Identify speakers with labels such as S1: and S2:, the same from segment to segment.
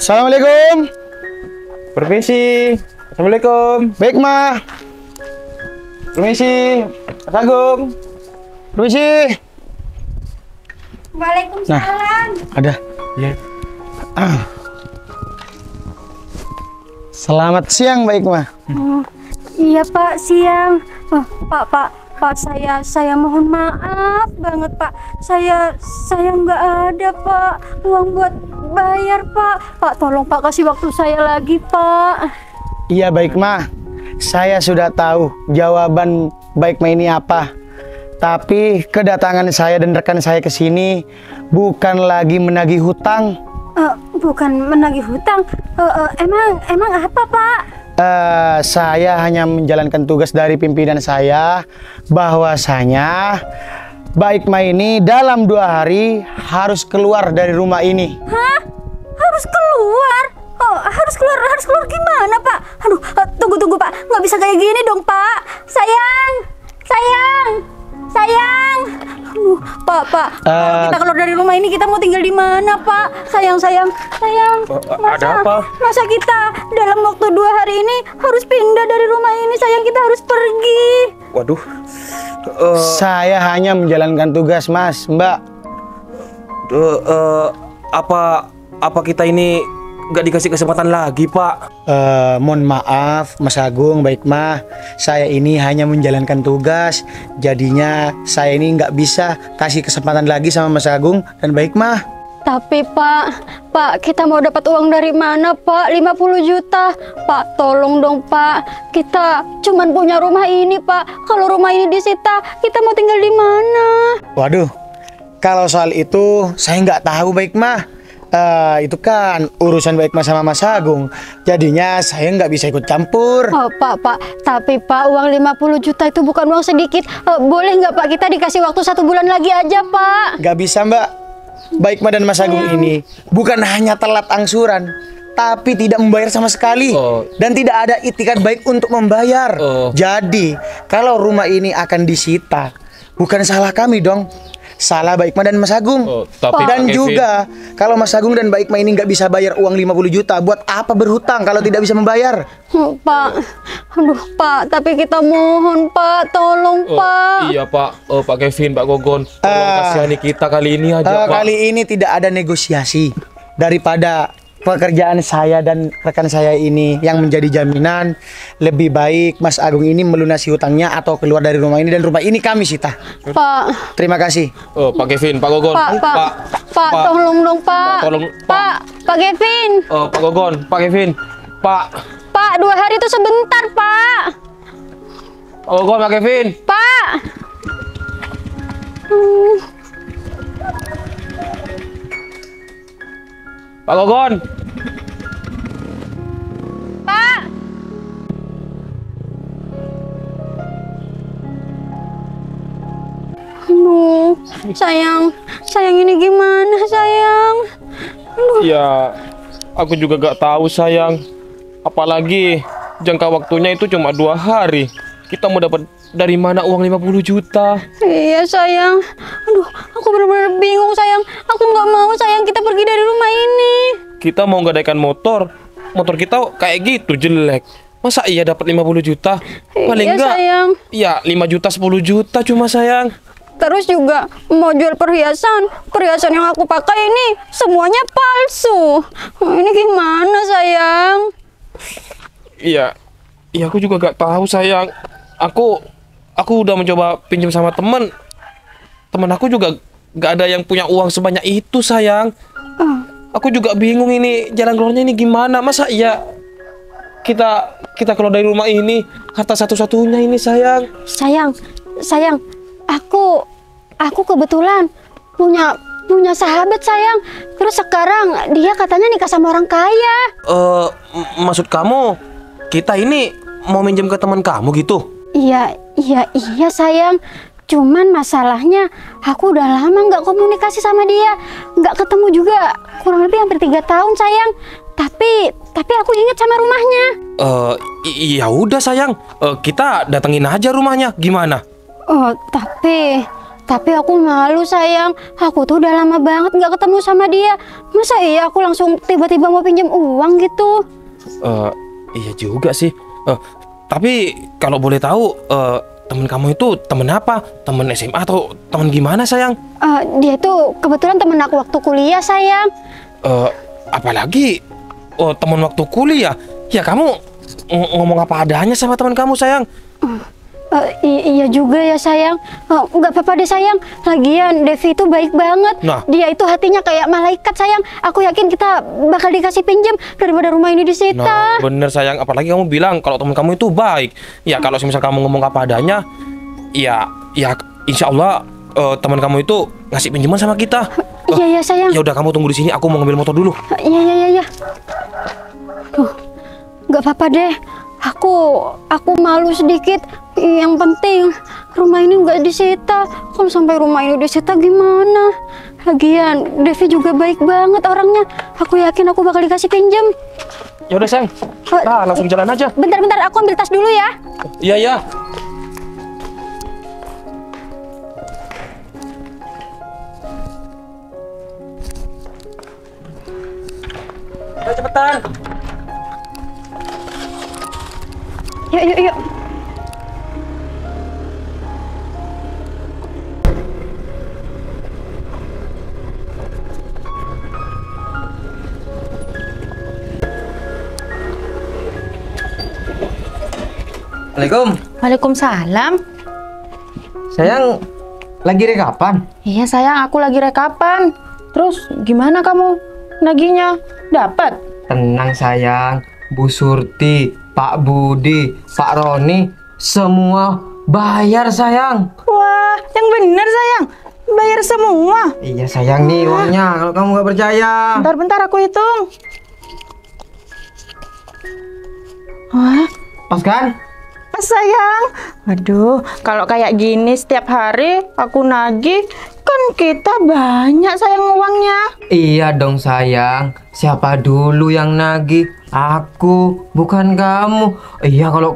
S1: Assalamualaikum.
S2: Permisi. Assalamualaikum.
S1: Baik, Ma.
S2: Permisi. Mas Agung.
S1: Permisi.
S3: Waalaikumsalam.
S1: Ada.
S2: Ya.
S1: Selamat siang, Baik, Ma.
S3: Oh, iya Pak, siang. Oh, Pak, saya mohon maaf banget Pak. Saya nggak ada Pak uang buat bayar Pak. Pak, tolong Pak kasih waktu saya lagi Pak.
S1: Iya, Baik, Ma. Saya sudah tahu jawaban Baik, Ma ini apa. Tapi kedatangan saya dan rekan saya ke sini bukan lagi menagih hutang.
S3: Bukan menagih hutang. Emang apa Pak?
S1: Saya hanya menjalankan tugas dari pimpinan saya bahwasanya Baik, Ma ini dalam 2 hari harus keluar dari rumah ini.
S3: Hah? Harus keluar? Oh, harus keluar gimana Pak? Aduh, tunggu Pak, nggak bisa kayak gini dong Pak. Sayang. Aduh, Pak, kalau kita keluar dari rumah ini kita mau tinggal di mana Pak? Sayang.
S2: Ada apa?
S3: Masa kita dalam waktu 2 hari ini harus pindah dari rumah ini? Sayang, kita harus pergi.
S2: Waduh.
S1: Saya hanya menjalankan tugas, Mas, Mbak.
S2: Apa kita ini nggak dikasih kesempatan lagi, Pak?
S1: Mohon maaf, Mas Agung, Baik, Ma. Saya ini hanya menjalankan tugas. Jadinya saya ini nggak bisa kasih kesempatan lagi sama Mas Agung dan Baik, Ma.
S3: Tapi Pak, kita mau dapat uang dari mana Pak? 50 juta. Pak, tolong dong Pak. Kita cuman punya rumah ini Pak. Kalau rumah ini disita, kita mau tinggal di mana?
S1: Waduh, kalau soal itu saya nggak tahu, Baik, Ma. Itu kan urusan Baik, Ma sama Mas Agung. Jadinya saya nggak bisa ikut campur.
S3: Oh Pak, tapi Pak, uang 50 juta itu bukan uang sedikit. Boleh nggak Pak kita dikasih waktu 1 bulan lagi aja Pak?
S1: Nggak bisa, Mbak. Baik, Ma dan Mas Agung ini bukan hanya telat angsuran, tapi tidak membayar sama sekali. Dan tidak ada itikat baik untuk membayar. Jadi kalau rumah ini akan disita, bukan salah kami dong, salah Baik, Ma dan Mas Agung. Dan juga kalau Mas Agung dan Baik, Ma ini nggak bisa bayar uang 50 juta, buat apa berhutang kalau tidak bisa membayar?
S3: Pak, aduh Pak, tapi kita mohon Pak, tolong Pak.
S2: Iya Pak, Pak Kevin, Pak Gogon, tolong kasihani kita kali ini aja Pak.
S1: Kali ini tidak ada negosiasi. Daripada pekerjaan saya dan rekan saya ini yang menjadi jaminan, lebih baik Mas Agung ini melunasi hutangnya atau keluar dari rumah ini dan rumah ini kami sita.
S3: Pak.
S1: Terima kasih.
S2: Pak Kevin, Pak Gogon.
S3: Pak, tolong dong Pak. Pak Kevin.
S2: Pak Gogon, Pak Kevin.
S3: Pak, 2 hari itu sebentar Pak.
S2: Pak Gogon, Pak Kevin.
S3: Pak.
S2: Pak Gogon.
S3: Pak. Aduh, sayang ini gimana sayang?
S2: Ya, aku juga gak tahu sayang. Apalagi jangka waktunya itu cuma 2 hari. Kita mau dapat dari mana uang 50 juta?
S3: Iya sayang. Aduh, aku benar-benar bingung sayang. Aku nggak mau sayang kita pergi dari rumah ini.
S2: Kita mau gadaikan motor kita kayak gitu jelek. Masa iya dapat 50 juta? Paling
S3: iya,
S2: enggak
S3: sayang.
S2: Ya 5 juta 10 juta cuma sayang.
S3: Terus juga mau jual perhiasan yang aku pakai ini semuanya palsu. Ini gimana sayang?
S2: Iya aku juga gak tahu sayang. Aku udah mencoba pinjam sama temen aku juga gak ada yang punya uang sebanyak itu sayang. Aku juga bingung ini jalan keluarnya ini gimana. Masa iya kita keluar dari rumah ini harta satu-satunya ini sayang.
S3: Sayang, aku kebetulan punya sahabat sayang. Terus sekarang dia katanya nikah sama orang kaya.
S2: Maksud kamu kita ini mau minjem ke teman kamu gitu?
S3: Iya sayang. Cuman masalahnya aku udah lama nggak komunikasi sama dia, nggak ketemu juga kurang lebih hampir 3 tahun sayang. Tapi aku ingat sama rumahnya.
S2: Ya udah sayang, kita datengin aja rumahnya, gimana?
S3: Oh tapi Tapi aku malu sayang. Aku tuh udah lama banget nggak ketemu sama dia. Masa iya aku langsung tiba-tiba mau pinjam uang gitu?
S2: Iya juga sih. Tapi kalau boleh tahu, temen kamu itu temen apa? Temen SMA atau temen gimana sayang?
S3: Dia tuh kebetulan temen aku waktu kuliah sayang.
S2: Apalagi temen waktu kuliah. Ya kamu ngomong apa adanya sama teman kamu sayang.
S3: Iya juga ya sayang. Nggak apa-apa deh sayang. Lagian Devi itu baik banget.
S2: Nah.
S3: Dia itu hatinya kayak malaikat sayang. Aku yakin kita bakal dikasih pinjam daripada rumah ini disita.
S2: Nah bener sayang. Apalagi kamu bilang kalau teman kamu itu baik. Ya kalau misal kamu ngomong apa adanya, ya insya Allah teman kamu itu ngasih pinjaman sama kita.
S3: Iya ya sayang.
S2: Ya udah kamu tunggu di sini. Aku mau ngambil motor dulu.
S3: Iya. Nggak apa-apa deh. Aku malu sedikit. Yang penting rumah ini nggak disita. Kalau sampai rumah ini disita gimana? Lagian Devi juga baik banget orangnya. Aku yakin aku bakal dikasih pinjam.
S2: Ya udah sayang. Nah langsung jalan aja.
S3: Bentar, aku ambil tas dulu ya.
S2: Iya. Ayo cepetan.
S3: Yuk.
S1: Assalamualaikum.
S4: Waalaikumsalam.
S1: Sayang, lagi rekapan?
S4: Iya sayang, aku lagi rekapan. Terus gimana kamu nagihnya? Dapat?
S1: Tenang sayang, Bu Surti, Pak Budi, Pak Roni, semua bayar sayang.
S4: Wah, yang bener sayang. Bayar semua.
S1: Iya sayang nih uangnya, kalau kamu nggak percaya.
S4: Bentar aku hitung. Wah,
S1: Pas kan?
S4: pas sayang. Aduh, kalau kayak gini setiap hari aku nagih, kan kita banyak sayang uangnya.
S1: Iya dong sayang, siapa dulu yang nagih? Aku, bukan kamu. Iya kalau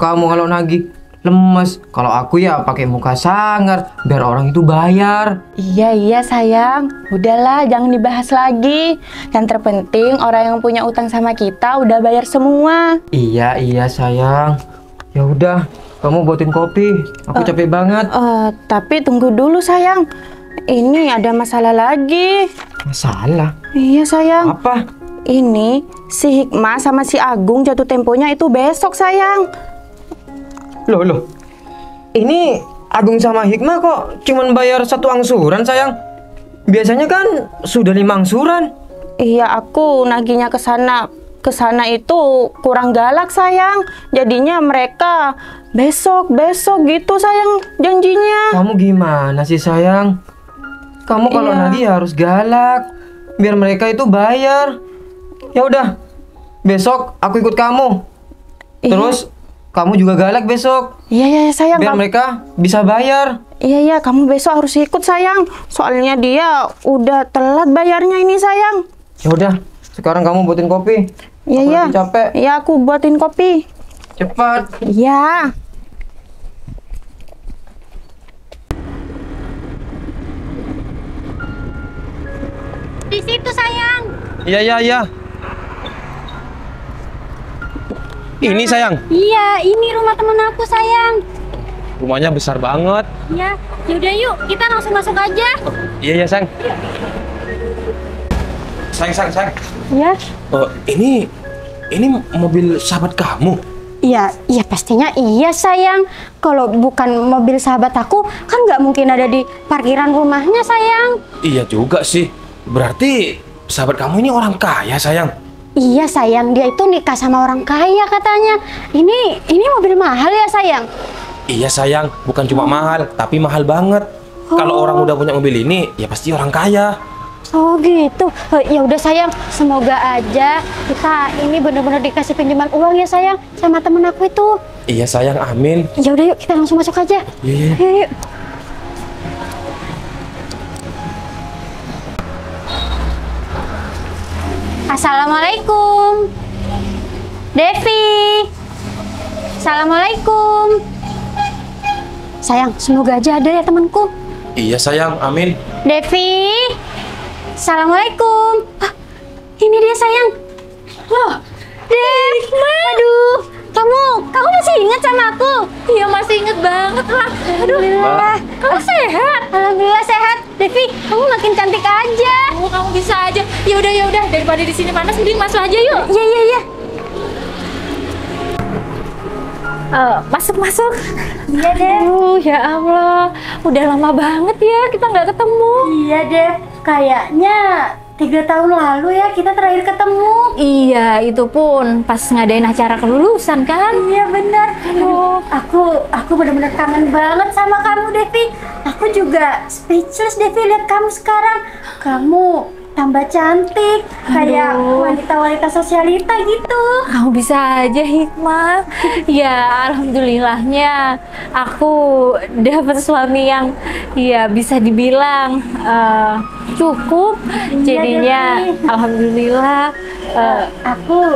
S1: nagih lemes, kalau aku ya pakai muka sangar biar orang itu bayar.
S4: Iya sayang, udahlah jangan dibahas lagi. Yang terpenting orang yang punya utang sama kita udah bayar semua.
S1: Iya sayang. Ya udah, kamu buatin kopi. Aku capek banget.
S4: Tapi tunggu dulu sayang. Ini ada masalah lagi.
S1: Masalah?
S4: Iya sayang.
S1: Apa?
S4: Ini si Hikmah sama si Agung jatuh temponya itu besok sayang.
S1: Loh. Ini Agung sama Hikmah kok cuman bayar 1 angsuran sayang? Biasanya kan sudah 5 angsuran.
S4: Iya, aku nagihnya ke sana itu kurang galak sayang. Jadinya mereka besok gitu sayang janjinya.
S1: Kamu gimana sih sayang? Kamu kalau
S4: Iya.
S1: nagih harus galak biar mereka itu bayar. Ya udah, besok aku ikut kamu.
S4: Iya.
S1: Terus kamu juga galak besok
S4: Iya sayang.
S1: biar mereka bisa bayar.
S4: Iya, kamu besok harus ikut sayang. Soalnya dia udah telat bayarnya ini sayang.
S1: Ya udah, sekarang kamu buatin kopi.
S4: Iya.
S1: Aku lagi capek.
S4: Iya, aku buatin kopi.
S1: Cepat.
S4: Iya.
S3: Di situ sayang.
S2: Iya. Ini sayang.
S3: Iya, ini rumah temen aku sayang.
S2: Rumahnya besar banget.
S3: Ya, yaudah yuk, kita langsung masuk aja.
S2: Iya sayang. Sayang.
S3: Ya.
S2: Ini mobil sahabat kamu.
S3: Iya pastinya iya sayang. Kalau bukan mobil sahabat aku, kan nggak mungkin ada di parkiran rumahnya sayang.
S2: Iya juga sih. Berarti sahabat kamu ini orang kaya sayang.
S3: Iya sayang, dia itu nikah sama orang kaya katanya. Ini mobil mahal ya sayang?
S2: Iya sayang, bukan cuma mahal, tapi mahal banget. Kalau orang udah punya mobil ini, ya pasti orang kaya.
S3: Oh gitu. Ya udah sayang, semoga aja kita ini benar-benar dikasih pinjaman uang ya sayang sama temen aku itu.
S2: Iya sayang, amin.
S3: Ya udah yuk, kita langsung masuk aja.
S2: Iya.
S3: Yuk. Assalamualaikum. Devi. Assalamualaikum. Sayang, semoga aja ada ya temanku.
S2: Iya sayang, amin.
S3: Devi, assalamualaikum. Ah, ini dia sayang. Loh, Dev, aduh, kamu masih ingat sama aku?
S5: Iya masih inget banget lah.
S3: Alhamdulillah. Kamu sehat? Alhamdulillah sehat. Devi, kamu makin cantik aja.
S5: Oh, kamu bisa aja. Ya udah daripada di sini panas, mending masuk aja yuk.
S3: Iya.
S5: Masuk.
S3: Iya, Dev.
S5: Ya Allah, udah lama banget ya kita nggak ketemu.
S3: Iya, Dev. Kayaknya 3 tahun lalu ya kita terakhir ketemu.
S5: Iya, itu pun pas ngadain acara kelulusan kan.
S3: Iya benar. Aduh, aku benar-benar kangen banget sama kamu, Devi. Aku juga speechless, Devi, lihat kamu sekarang. Kamu tambah cantik, kayak wanita-wanita sosialita gitu.
S5: Kamu bisa aja Hikmah. Ya alhamdulillahnya aku dapat suami yang ya bisa dibilang cukup. Jadinya
S3: Devi.
S5: alhamdulillah.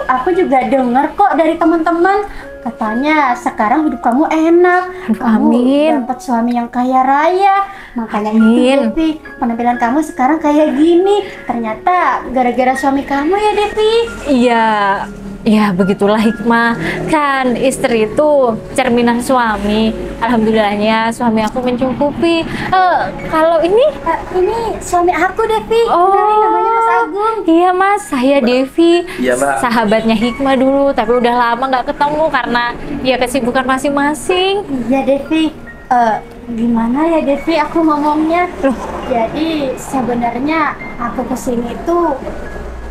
S3: Aku juga dengar kok dari teman-teman, katanya sekarang hidup kamu enak. Kamu
S5: Amin.
S3: dapat suami yang kaya raya. Makanya itu,
S5: Amin.
S3: Devi, penampilan kamu sekarang kayak gini. Ternyata gara-gara suami kamu ya, Devi.
S5: Ya begitulah Hikmah. Kan istri itu cerminan suami. Alhamdulillahnya suami aku mencukupi. Kalau ini
S3: Suami aku, Devi. Kenalin, namanya Mas Agung.
S5: Iya Mas, saya Devi.
S2: Iya, Mbak.
S5: Sahabatnya Hikmah dulu, tapi udah lama nggak ketemu karena ya kesibukan masing-masing.
S3: Iya, Devi. Gimana ya, Devi, aku ngomongnya? Jadi sebenarnya aku kesini tuh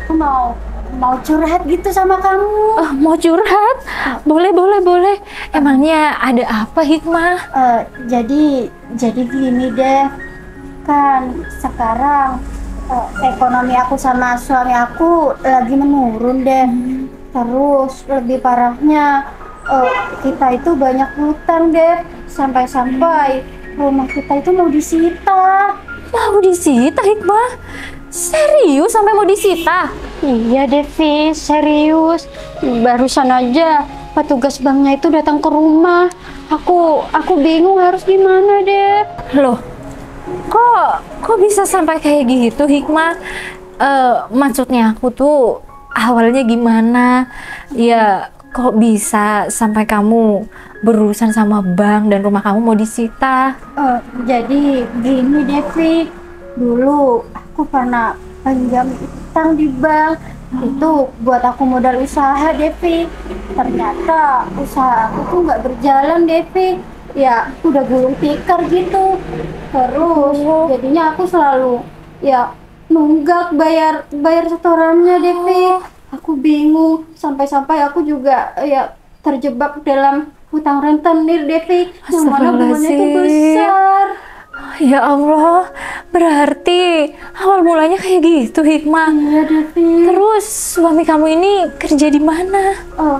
S3: aku mau curhat gitu sama kamu.
S5: Mau curhat? Boleh. Emangnya ada apa Hikmah?
S3: Jadi gini deh, kan sekarang ekonomi aku sama suami aku lagi menurun deh. Terus lebih parahnya kita itu banyak hutang deh, sampai rumah kita itu mau disita.
S5: Mau disita Hikmah? Serius sampai mau disita?
S3: Iya, Devi, serius. Barusan aja petugas banknya itu datang ke rumah. Aku bingung harus gimana deh.
S5: Loh, kok bisa sampai kayak gitu Hikmah? Maksudnya aku tuh awalnya gimana? Ya kok bisa sampai kamu berurusan sama bank dan rumah kamu mau disita?
S3: Jadi gini, Devi, dulu aku pernah pinjam utang di bank. Itu buat aku modal usaha, Devi. Ternyata usaha aku tuh nggak berjalan, Devi. Ya udah gulung tikar gitu. Terus jadinya aku selalu ya nunggak bayar setorannya, Devi. Aku bingung, sampai aku juga ya terjebak dalam hutang rentenir, Devi, yang mana bunganya itu besar.
S5: Ya Allah, berarti awal mulanya kayak gitu Hikmah.
S3: Iya, Devi.
S5: Terus suami kamu ini kerja di mana?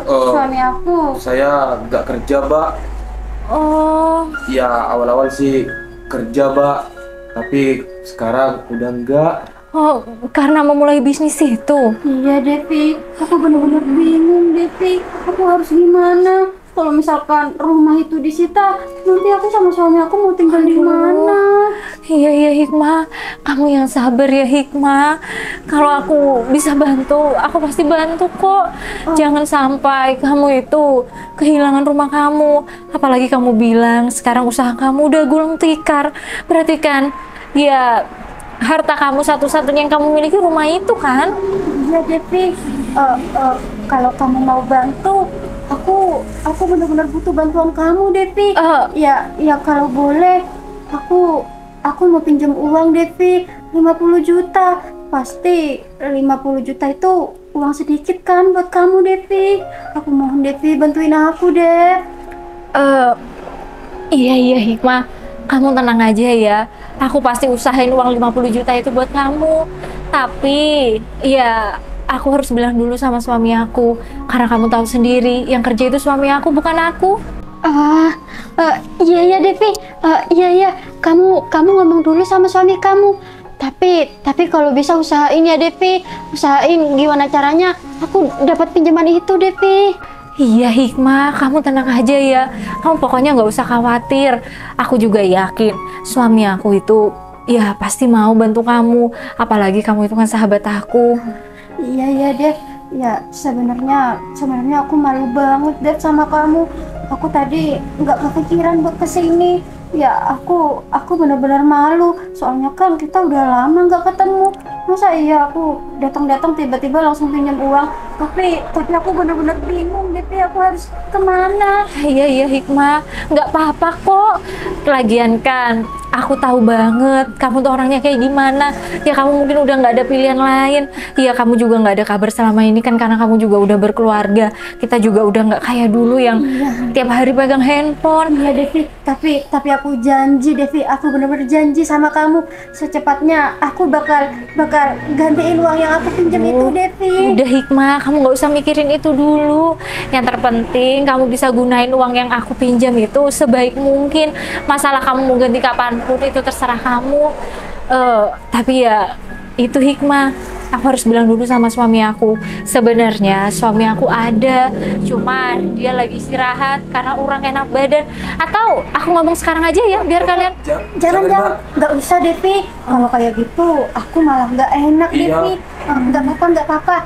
S3: Suami aku
S2: Saya nggak kerja, Mbak.
S5: Oh,
S2: Ya awal-awal sih kerja, Mbak. Tapi sekarang udah enggak.
S5: karena memulai bisnis itu.
S3: Iya, Devi, aku benar-benar bingung, Devi. Aku harus gimana? Kalau misalkan rumah itu disita, nanti aku sama suami aku mau tinggal di mana?
S5: Iya Hikmah, kamu yang sabar ya Hikmah. Kalau aku bisa bantu, aku pasti bantu kok. Jangan sampai kamu itu kehilangan rumah kamu. Apalagi kamu bilang sekarang usaha kamu udah gulung tikar. Berarti kan, ya harta kamu satu-satunya yang kamu miliki rumah itu kan?
S3: Iya, Devi. Kalau kamu mau bantu, aku benar-benar butuh bantuan kamu, Devi. Ya kalau boleh, aku mau pinjam uang, Devi, 50 juta. Pasti 50 juta itu uang sedikit kan buat kamu, Devi. Aku mohon, Devi, bantuin aku, Dev.
S5: Iya Hikmah, kamu tenang aja ya. Aku pasti usahain uang 50 juta itu buat kamu. Tapi ya aku harus bilang dulu sama suami aku, karena kamu tahu sendiri yang kerja itu suami aku, bukan aku.
S3: Iya Devi. Iya. Kamu ngomong dulu sama suami kamu. Tapi kalau bisa usahain ya, Devi. Usahain gimana caranya aku dapat pinjaman itu, Devi.
S5: Iya Hikmah, kamu tenang aja ya. Kamu pokoknya nggak usah khawatir. Aku juga yakin suami aku itu ya pasti mau bantu kamu. Apalagi kamu itu kan sahabat aku.
S3: Iya iya Dev, ya sebenarnya aku malu banget Dev sama kamu. Aku tadi nggak kepikiran buat kesini. Ya aku benar-benar malu. Soalnya kan kita udah lama nggak ketemu. Masa iya aku datang-datang tiba-tiba langsung pinjam uang. Tapi aku benar-benar bingung Dev, aku harus kemana?
S5: Iya Hikmah, nggak apa-apa kok. Lagian kan aku tahu banget kamu tuh orangnya kayak gimana. Ya kamu mungkin udah nggak ada pilihan lain. Ya kamu juga nggak ada kabar selama ini kan karena kamu juga udah berkeluarga. Kita juga udah nggak kayak dulu yang tiap hari pegang handphone.
S3: Iya Devi, tapi aku janji Devi, aku benar-benar janji sama kamu secepatnya aku bakal gantiin uang yang aku pinjam itu Devi.
S5: Udah Hikmah, kamu nggak usah mikirin itu dulu. Yang terpenting kamu bisa gunain uang yang aku pinjam itu sebaik mungkin. Masalah kamu mau ganti kapanpun itu terserah kamu. Tapi ya itu Hikmah, aku harus bilang dulu sama suami aku. Sebenarnya suami aku ada, cuman dia lagi istirahat karena kurang enak badan. Atau aku ngomong sekarang aja ya biar kalian.
S3: Jangan, nggak usah Devi. Kalau kayak gitu aku malah nggak enak Devi. Nggak apa-apa.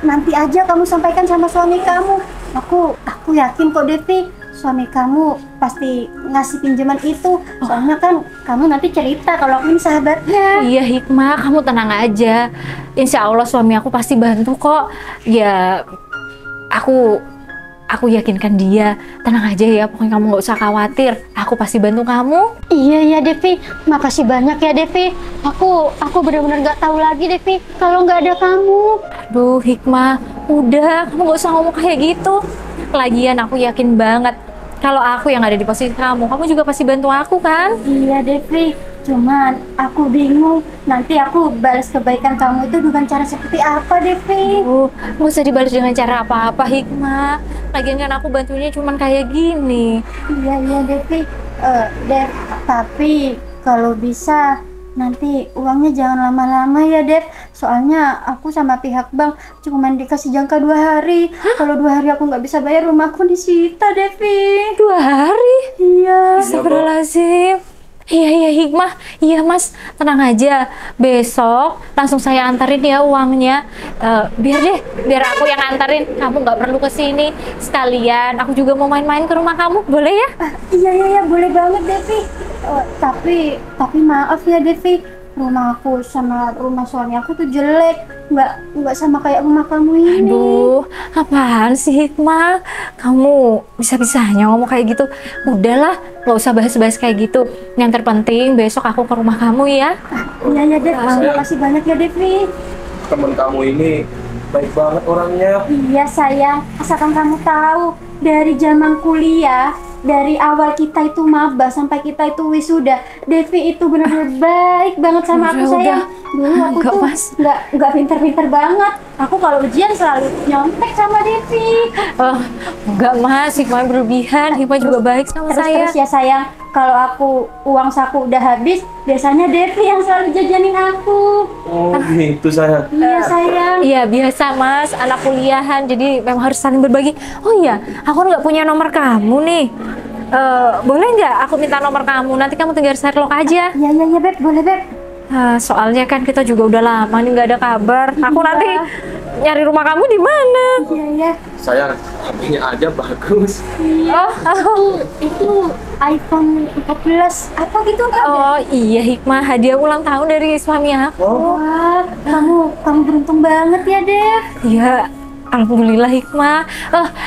S3: Nanti aja kamu sampaikan sama suami kamu. Aku yakin kok Devi, suami kamu pasti ngasih pinjaman itu. Soalnya kan kamu nanti cerita kalau aku ini sahabatnya.
S5: Iya Hikmah, kamu tenang aja. Insya Allah suami aku pasti bantu kok. Ya aku yakinkan dia. Tenang aja ya, pokoknya kamu nggak usah khawatir. Aku pasti bantu kamu.
S3: Iya Devi, makasih banyak ya Devi. Aku benar-benar nggak tahu lagi Devi kalau nggak ada kamu.
S5: Aduh Hikmah, udah kamu nggak usah ngomong kayak gitu. Lagian aku yakin banget kalau aku yang ada di posisi kamu juga pasti bantu aku kan?
S3: Iya Devi, cuman aku bingung nanti aku balas kebaikan kamu itu dengan cara seperti apa Devi?
S5: Nggak usah dibalas dengan cara apa-apa Hikmah. Lagian kan aku bantunya cuman kayak gini.
S3: Iya Devi, Dev, tapi kalau bisa nanti uangnya jangan lama-lama ya Dev. Soalnya aku sama pihak bank cuman dikasih jangka 2 hari. Kalau 2 hari aku nggak bisa bayar, rumahku disita Devi.
S5: 2 hari?
S3: Iya.
S5: Astagfirullahaladzim. Iya Hikmah, iya Mas, tenang aja. Besok langsung saya antarin ya uangnya. Biar aku yang antarin. Kamu nggak perlu kesini. Sekalian, aku juga mau main-main ke rumah kamu, boleh ya?
S3: Iya, boleh banget Devi. Tapi maaf ya Devi, rumah aku sama rumah suami aku tuh jelek. Nggak sama kayak rumah kamu ini.
S5: Aduh, apaan sih Hikmah? Kamu bisa-bisanya ngomong kayak gitu. Udahlah, nggak usah bahas-bahas kayak gitu. Yang terpenting besok aku ke rumah kamu ya.
S3: Iya Dev, terima kasih banyak ya Devi.
S2: Temen kamu ini baik banget orangnya.
S3: Iya sayang, asalkan kamu tahu, dari zaman kuliah, dari awal kita itu maba sampai kita itu wisuda, Devi itu benar-benar baik banget sama aku sayang. Dulu aku tuh nggak pinter-pinter banget. Aku kalau ujian selalu nyontek sama Devi.
S5: Enggak Mas, Hikmah berlebihan. Hikmah juga baik sama saya.
S3: Terus ya sayang, kalau uang saku udah habis, biasanya Devi yang selalu jajanin aku.
S2: Oh gitu sayang.
S3: Iya sayang.
S5: Iya biasa Mas, anak kuliahan, jadi memang harus saling berbagi. Oh iya, aku nggak punya nomor kamu nih. Boleh nggak aku minta nomor kamu? Nanti kamu tinggal Sherlock aja.
S3: Iya Beb, boleh Beb.
S5: Soalnya kan kita juga udah lama nih nggak ada kabar. Aku nanti nyari rumah kamu di mana?
S3: Iya.
S2: Sayang, HP-nya aja bagus.
S3: Itu iPhone 14 apa gitu kan?
S5: Oh iya Hikmah, hadiah ulang tahun dari suami aku.
S3: Wah, kamu beruntung banget ya Dev.
S5: Iya, alhamdulillah Hikmah.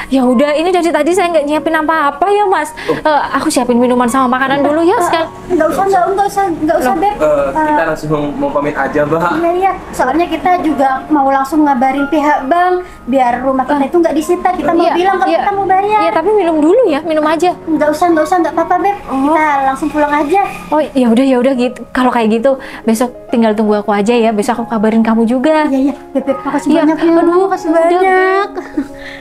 S5: Ya udah, ini dari tadi saya nggak nyiapin apa-apa ya Mas. Aku siapin minuman sama makanan dulu ya sekali.
S3: Nggak usah Beb.
S2: Kita langsung mau pamit aja, Mbak.
S3: Iya. Soalnya kita juga mau langsung ngabarin pihak bank biar rumah kita itu nggak disita. Kita mau bilang kalau kita mau bayar.
S5: Iya, tapi minum dulu ya, minum aja.
S3: Nggak usah, nggak apa-apa Beb. Kita langsung pulang aja.
S5: Oh ya udah gitu. Kalau kayak gitu, besok tinggal tunggu aku aja ya. Besok aku kabarin kamu juga.
S3: Iya. Beb, makasih banyak ya.
S5: Aduh,
S3: makasih banyak.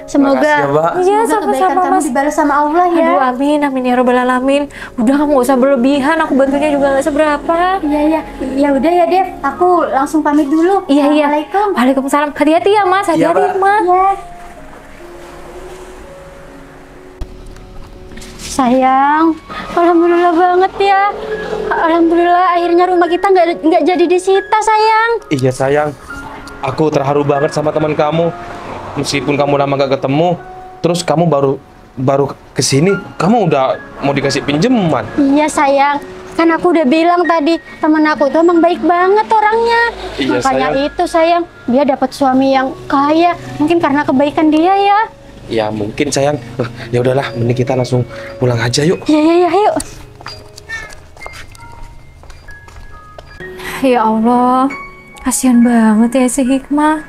S3: Semoga
S2: ya,
S3: kebaikan kamu dibalas sama Allah ya.
S5: Aduh, amin ya robbal alamin. Udah kamu gak usah berlebihan, aku bantunya juga gak seberapa.
S3: Iya. Ya udah ya Dev, aku langsung pamit dulu.
S5: Iya.
S3: Assalamualaikum.
S5: Waalaikumsalam. Hati-hati ya Mas, hati-hati Mas.
S3: Ya. Sayang, alhamdulillah banget ya. Alhamdulillah akhirnya rumah kita nggak jadi disita sayang.
S2: Iya sayang, aku terharu banget sama teman kamu. Meskipun kamu lama gak ketemu, terus kamu baru kesini, kamu udah mau dikasih pinjaman.
S3: Iya sayang, kan aku udah bilang tadi temen aku tuh emang baik banget orangnya.
S2: Iya,
S3: Makanya
S2: sayang.
S3: itu sayang, dia dapat suami yang kaya, mungkin karena kebaikan dia ya.
S2: Ya mungkin sayang. Ya udahlah, mending kita langsung pulang aja yuk.
S3: Ya, yuk.
S5: Ya Allah, kasihan banget ya si Hikmah.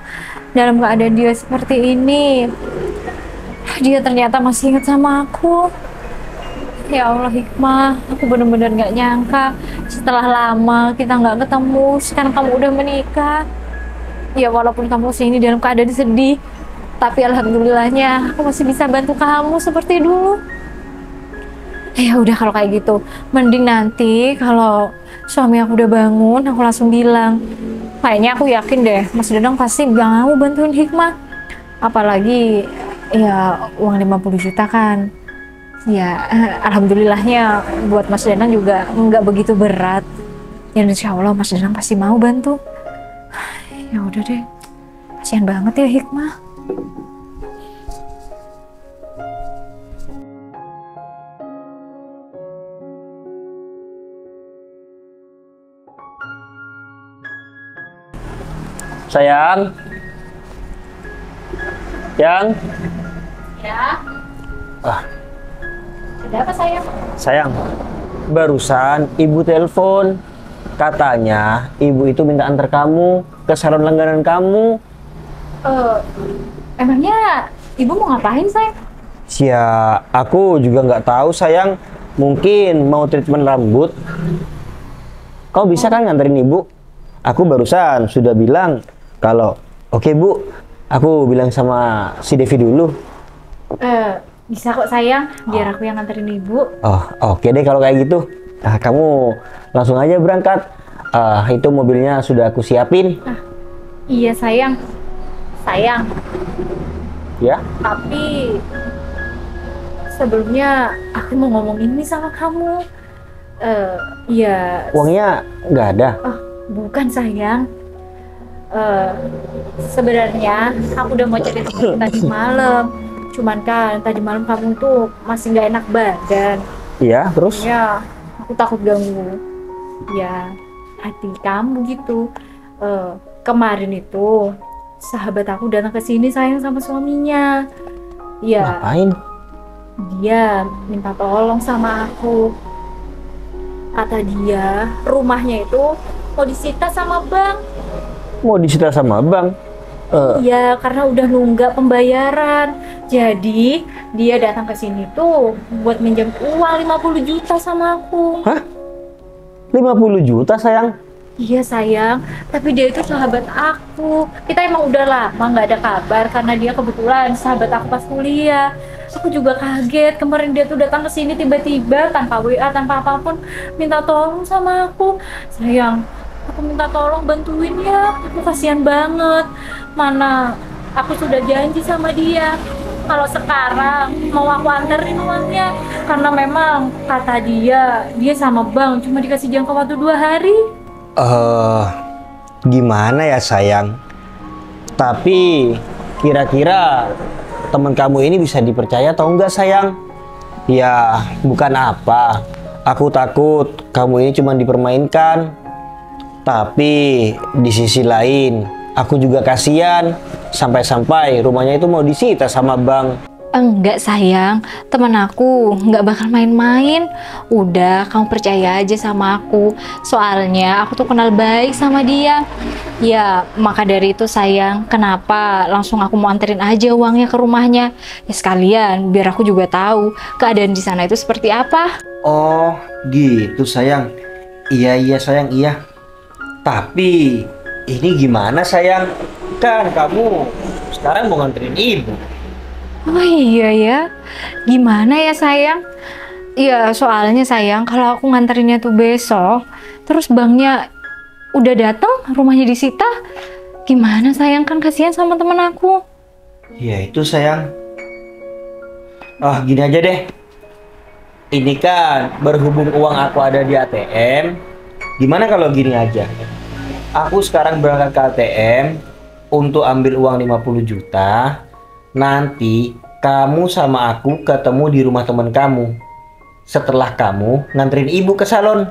S5: Dalam keadaan dia seperti ini, dia ternyata masih ingat sama aku. Ya Allah Hikmah, aku benar-benar gak nyangka setelah lama kita gak ketemu, sekarang kamu udah menikah. Ya walaupun kamu sini dalam keadaan sedih, tapi alhamdulillahnya aku masih bisa bantu kamu seperti dulu. Ya udah kalau kayak gitu, mending nanti kalau suami aku udah bangun, aku langsung bilang. Kayaknya aku yakin deh, Mas Dadang pasti gak mau bantuin Hikmah. Apalagi ya uang 50 juta kan. Ya alhamdulillahnya buat Mas Dadang juga nggak begitu berat. Ya insya Allah Mas Dadang pasti mau bantu. Ya udah deh, kasihan banget ya Hikmah.
S6: Sayang. Yang.
S5: Ya.
S6: Ah,
S5: Ada apa sayang?
S6: sayang. Barusan ibu telepon. Katanya ibu itu minta antar kamu ke salon langganan kamu.
S5: Emangnya ibu mau ngapain sayang?
S6: Ya, aku juga nggak tahu sayang. Mungkin mau treatment rambut. Kau bisa kan nganterin ibu? Aku barusan sudah bilang kalau oke bu, aku bilang sama si Devi dulu.
S5: Bisa kok sayang, biar aku yang nganterin ibu.
S6: Oh, oke deh kalau kayak gitu. Nah, kamu langsung aja berangkat. Itu mobilnya sudah aku siapin.
S5: Iya sayang, sayang.
S6: Ya?
S5: Tapi sebelumnya aku mau ngomong ini sama kamu. Ya.
S6: Uangnya nggak ada.
S5: Bukan sayang. Sebenarnya aku udah mau cerita tadi malam. Cuman kan tadi malam kamu tuh masih nggak enak badan.
S6: Iya, terus?
S5: Ya, aku takut ganggu. Ya, hati kamu gitu. Kemarin itu sahabat aku datang ke sini sayang sama suaminya. Ya,
S6: Ngapain?
S5: dia minta tolong sama aku. Kata dia, rumahnya itu mau disita sama bank.
S6: Mau disita sama bank?
S5: Iya, karena udah nunggak pembayaran. Jadi, dia datang ke sini tuh buat minjem uang 50 juta sama aku.
S6: Hah? 50 juta sayang?
S5: Iya sayang, tapi dia itu sahabat aku. Kita emang udah lama nggak ada kabar karena dia kebetulan sahabat aku pas kuliah. Aku juga kaget kemarin dia tuh datang ke sini tiba-tiba tanpa WA, tanpa apapun, minta tolong sama aku. Sayang, aku minta tolong bantuin ya. Aku kasihan banget. Mana aku sudah janji sama dia kalau sekarang mau aku anterin uangnya, karena memang kata dia sama bank cuma dikasih jangka waktu 2 hari.
S6: Gimana ya sayang? Tapi kira-kira teman kamu ini bisa dipercaya atau enggak sayang? Ya bukan apa, aku takut kamu ini cuma dipermainkan. Tapi di sisi lain aku juga kasihan sampai-sampai rumahnya itu mau disita sama bank.
S5: Enggak sayang, temen aku nggak bakal main-main. Udah, kamu percaya aja sama aku. Soalnya aku tuh kenal baik sama dia. Ya, maka dari itu sayang, kenapa langsung aku mau anterin aja uangnya ke rumahnya. Ya sekalian, biar aku juga tahu keadaan di sana itu seperti apa.
S6: Oh gitu sayang. Iya sayang, iya. Tapi ini gimana sayang? Kan kamu sekarang mau nganterin ibu.
S5: Oh iya ya, gimana ya sayang? Ya soalnya sayang, kalau aku nganterinnya tuh besok, terus banknya udah datang, rumahnya disita, gimana sayang, kan kasihan sama temen aku.
S6: Ya itu sayang. Gini aja deh. ini kan berhubung uang aku ada di ATM, gimana kalau gini aja? Aku sekarang berangkat ke ATM untuk ambil uang 50 juta. Nanti kamu sama aku ketemu di rumah teman kamu. Setelah kamu nganterin ibu ke salon.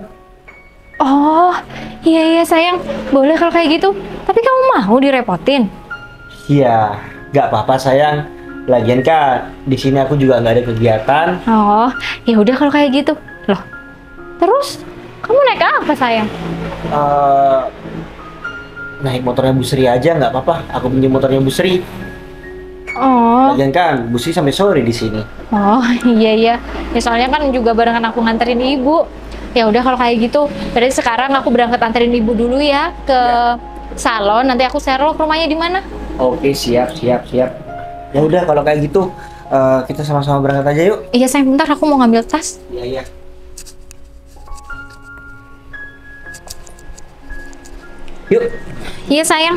S5: Oh, iya sayang. Boleh kalau kayak gitu. Tapi kamu mau direpotin?
S6: Iya, nggak apa-apa sayang. Lagian kan di sini aku juga nggak ada kegiatan.
S5: Oh, ya udah kalau kayak gitu. Loh, terus kamu naik apa sayang?
S6: Naik motornya Bu Sri aja nggak apa-apa. Aku pinjam motornya Bu Sri.
S5: Oh,
S6: Lagian kan Bu Sri sampai sore di sini.
S5: oh iya. Ya soalnya kan juga barengan aku nganterin ibu. Ya udah kalau kayak gitu. Berarti sekarang aku berangkat anterin ibu dulu ya ke salon. Nanti aku serok rumahnya di mana.
S6: Oke, siap. Ya udah kalau kayak gitu kita sama-sama berangkat aja yuk.
S5: Iya sayang, bentar aku mau ngambil tas.
S6: Iya. Yuk.
S5: Iya sayang.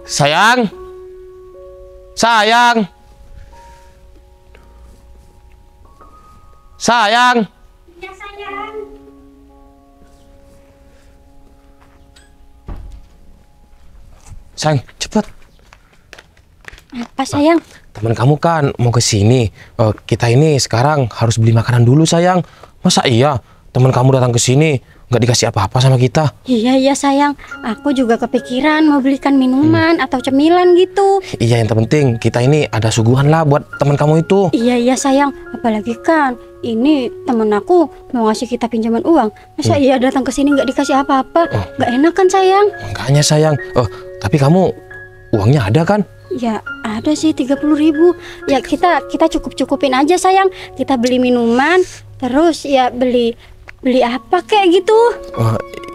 S2: Sayang. Sayang. Sayang.
S3: Ya sayang.
S2: Sayang, cepet.
S3: Apa sayang?
S2: Teman kamu kan mau ke sini. Kita ini sekarang harus beli makanan dulu, sayang. Masa iya teman kamu datang ke sini nggak dikasih apa-apa sama kita?
S3: Iya sayang, aku juga kepikiran mau belikan minuman atau cemilan gitu.
S2: Iya, yang terpenting kita ini ada suguhan lah buat teman kamu itu.
S3: Iya sayang, apalagi kan ini temen aku mau ngasih kita pinjaman uang. Masa iya datang ke sini nggak dikasih apa-apa? Nggak enak kan sayang?
S2: Makanya sayang. Tapi kamu uangnya ada kan?
S3: Ya ada sih 30.000. Ya kita cukup-cukupin aja sayang. Kita beli minuman, terus ya beli apa kayak gitu.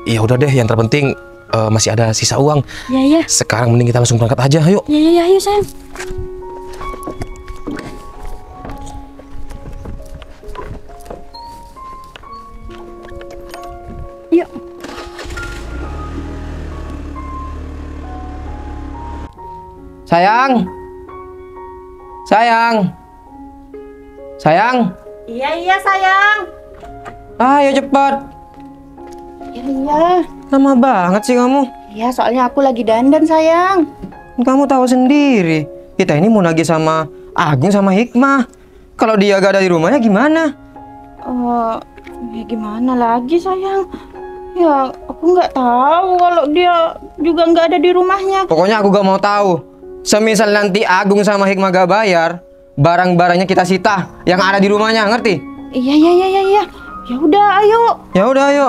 S2: Ya udah deh, yang terpenting masih ada sisa uang.
S3: Ya.
S2: Sekarang mending kita langsung berangkat aja, ayo.
S3: Ya ayo sayang. Yuk.
S2: Sayang.
S4: Iya sayang.
S2: Ayo cepat.
S4: Iya.
S2: Lama banget sih kamu.
S4: Iya, soalnya aku lagi dandan sayang.
S7: Kamu tahu sendiri, kita ini mau nagih sama Agung sama Hikmah. Kalau dia gak ada di rumahnya gimana?
S4: Ya gimana lagi sayang? Ya aku nggak tahu kalau dia juga nggak ada di rumahnya.
S7: Pokoknya aku gak mau tahu. Semisal nanti Agung sama Hikmah gak bayar, barang-barangnya kita sita yang ada di rumahnya, ngerti?
S4: Iya. Ya udah, ayo.
S7: Ya udah, ayo.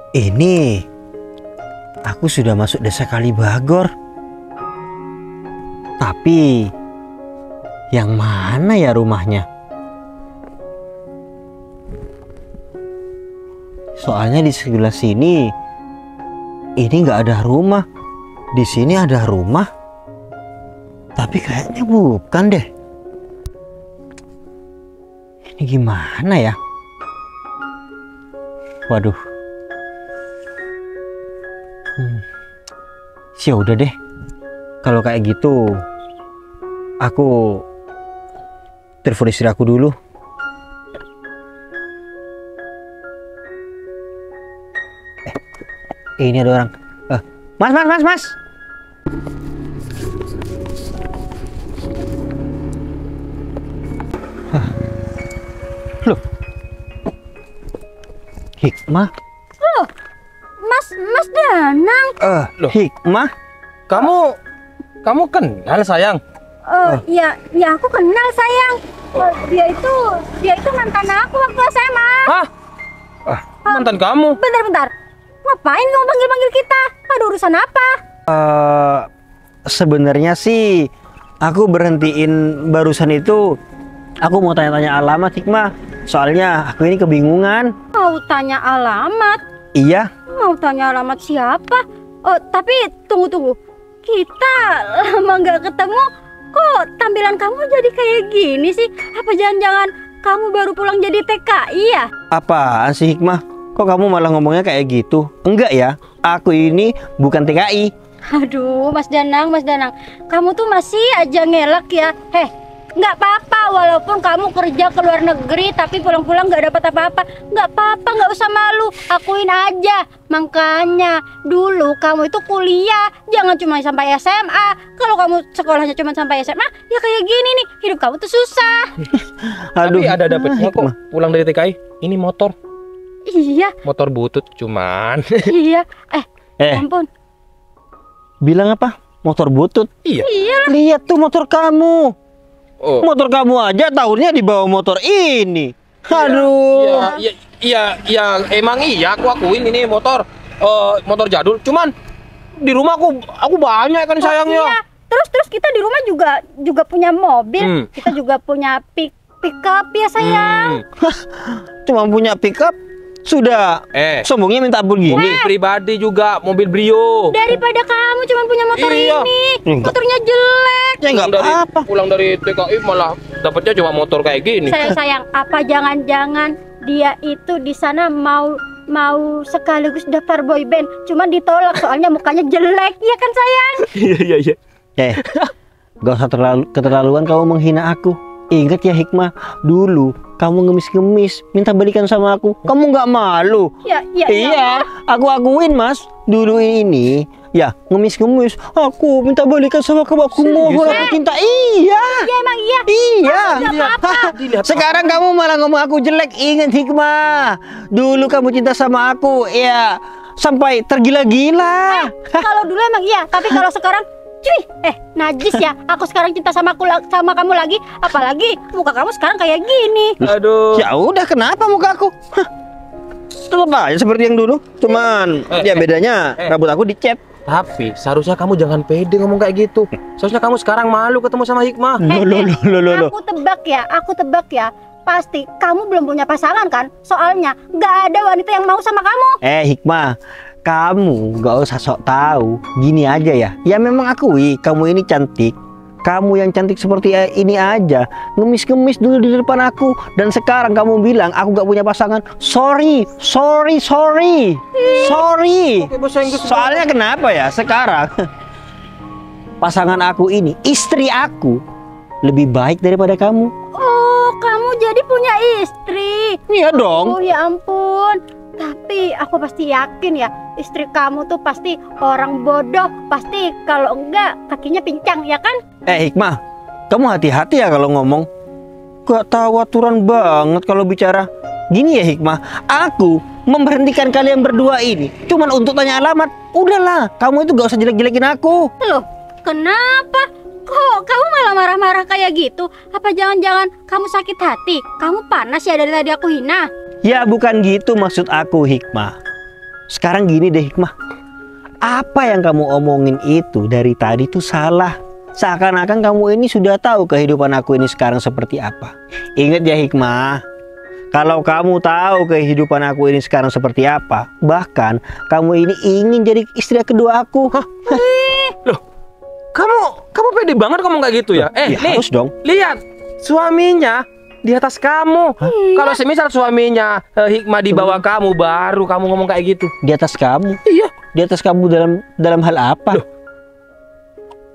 S6: Ini aku sudah masuk desa Kalibagor. Tapi yang mana ya rumahnya? Soalnya di sebelah sini ini nggak ada rumah. Di sini ada rumah. Tapi kayaknya bukan deh. Ini gimana ya? Waduh. Ya udah deh, kalau kayak gitu aku telepon istri aku dulu. Ini ada orang. Mas. Loh, Hikmah.
S3: Mas Danang.
S2: Loh.
S6: Hikmah.
S2: Kamu kenal sayang?
S3: Ya aku kenal sayang. Dia itu mantan aku waktu SMA.
S2: Hah? Mantan kamu?
S3: Bentar. Ngapain kamu panggil kita? Ada urusan apa?
S6: Sebenarnya sih aku berhentiin barusan itu. Aku mau tanya-tanya alamat Hikmah. Soalnya aku ini kebingungan.
S3: Mau tanya alamat?
S6: Iya.
S3: Mau tanya alamat siapa? Oh, tapi tunggu. Kita lama nggak ketemu, kok tampilan kamu jadi kayak gini sih? Apa jangan-jangan kamu baru pulang jadi TKI ya?
S6: Apaan sih Hikmah? Kok kamu malah ngomongnya kayak gitu? Enggak ya, aku ini bukan TKI.
S3: Aduh, Mas Danang, kamu tuh masih aja ngelak ya. Nggak apa-apa walaupun kamu kerja ke luar negeri tapi pulang-pulang nggak dapat apa-apa. Nggak apa-apa, nggak usah malu, akuin aja. Makanya dulu kamu itu kuliah jangan cuma sampai SMA. Kalau kamu sekolahnya cuma sampai SMA, ya kayak gini nih, hidup kamu tuh susah.
S2: Aduh. Tapi ada dapetnya kok pulang dari TKI. Ini motor.
S3: Iya.
S2: Motor butut cuman.
S3: Iya. Ampun.
S6: Bilang apa? Motor butut?
S2: Iya.
S6: Lihat tuh motor kamu. Oh. Motor kamu aja tahunnya di bawah motor ini. Aduh.
S2: Iya, emang iya aku akuin ini motor motor jadul. Cuman di rumah aku banyak kan sayangnya.
S3: Iya. Terus kita di rumah juga punya mobil. Kita juga punya pick up ya sayang.
S6: Cuma punya pick up sudah sombongnya minta ampun gini.
S2: Mobil pribadi juga, mobil Brio.
S3: Daripada kamu cuma punya motor ini, motornya jelek.
S6: Ya nggak apa-apa.
S2: Pulang dari TKI malah dapatnya cuma motor kayak gini.
S3: Sayang, apa jangan-jangan dia itu di sana mau sekaligus daftar boy band, cuma ditolak soalnya mukanya jelek, ya kan sayang?
S6: Iya. Gak usah keterlaluan kamu menghina aku. Ingat ya Hikmah, dulu kamu ngemis-ngemis minta balikan sama aku. Kamu nggak malu? Iya, aku akuin Mas. Dulu ini ya ngemis-ngemis. Aku minta balikan sama kamu. Aku mohon, aku cinta. Iya.
S3: Iya emang iya.
S6: Iya. Sekarang kamu malah ngomong aku jelek. Ingat Hikmah, dulu kamu cinta sama aku. Ya sampai tergila-gila.
S3: Kalau dulu emang iya, tapi kalau sekarang cuy, najis ya. Aku sekarang cinta sama kamu lagi, apalagi muka kamu sekarang kayak gini.
S2: Aduh.
S6: Ya udah, kenapa muka aku? Tetap aja seperti yang dulu. Cuman ya bedanya rambut aku dicat.
S2: Tapi seharusnya kamu jangan pede ngomong kayak gitu. Seharusnya kamu sekarang malu ketemu sama Hikmah.
S6: Loh.
S3: Aku tebak ya. Pasti kamu belum punya pasangan kan? Soalnya nggak ada wanita yang mau sama kamu.
S6: Hikmah, kamu gak usah sok tahu. Gini aja ya. Ya memang akui kamu ini cantik. Kamu yang cantik seperti ini aja ngemis-ngemis dulu di depan aku. Dan sekarang kamu bilang aku gak punya pasangan. Sorry. Soalnya kenapa ya? Sekarang pasangan aku ini, istri aku, lebih baik daripada kamu.
S3: Oh, kamu jadi punya istri?
S6: Iya dong.
S3: Oh ya ampun. Tapi aku pasti yakin ya, istri kamu tuh pasti orang bodoh. Pasti kalau enggak kakinya pincang, ya kan?
S6: Hikmah, kamu hati-hati ya kalau ngomong. Gak tahu aturan banget kalau bicara. Gini ya Hikmah, aku memberhentikan kalian berdua ini cuman untuk tanya alamat. Udahlah, kamu itu gak usah jelek-jelekin aku.
S3: Loh, kenapa? Kok kamu malah marah-marah kayak gitu? Apa jangan-jangan kamu sakit hati? Kamu panas ya dari tadi aku hina?
S6: Ya bukan gitu maksud aku Hikmah. Sekarang gini deh Hikmah, apa yang kamu omongin itu dari tadi tuh salah. Seakan-akan kamu ini sudah tahu kehidupan aku ini sekarang seperti apa. Ingat ya Hikmah, kalau kamu tahu kehidupan aku ini sekarang seperti apa, bahkan kamu ini ingin jadi istri kedua aku.
S2: Loh, kamu pede banget ngomong kayak gitu ya?
S6: Ya
S2: nih,
S6: harus dong.
S2: Lihat, suaminya di atas kamu. Kalau semisal suaminya Hikmah di bawah kamu, baru kamu ngomong kayak gitu.
S6: Di atas kamu?
S2: Iya.
S6: Di atas kamu dalam hal apa?
S2: Loh.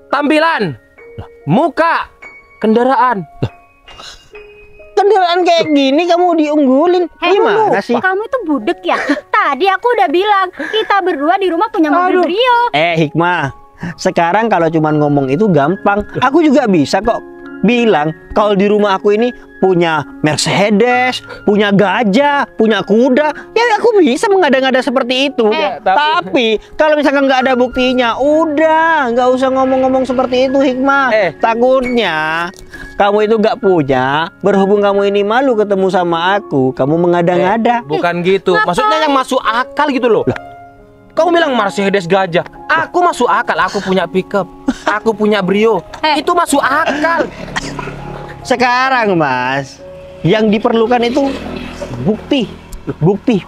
S2: Tampilan, muka, kendaraan.
S6: Kendaraan kayak gini kamu diunggulin. Gimana sih?
S3: Kamu itu budek ya? Tadi aku udah bilang kita berdua di rumah punya mobil Brio.
S6: Hikmah, sekarang kalau cuma ngomong itu gampang. Aku juga bisa kok bilang kalau di rumah aku ini punya Mercedes, punya gajah, punya kuda. Ya aku bisa mengada-ngada seperti itu. Tapi kalau misalkan nggak ada buktinya, udah nggak usah ngomong-ngomong seperti itu Hikmah. Takutnya kamu itu nggak punya, berhubung kamu ini malu ketemu sama aku, kamu mengada-ngada.
S2: Bukan gitu, maksudnya yang masuk akal gitu loh. Kamu bilang Mercedes gajah, aku masuk akal, aku punya pickup, aku punya Brio, itu masuk akal.
S6: Sekarang Mas, yang diperlukan itu bukti,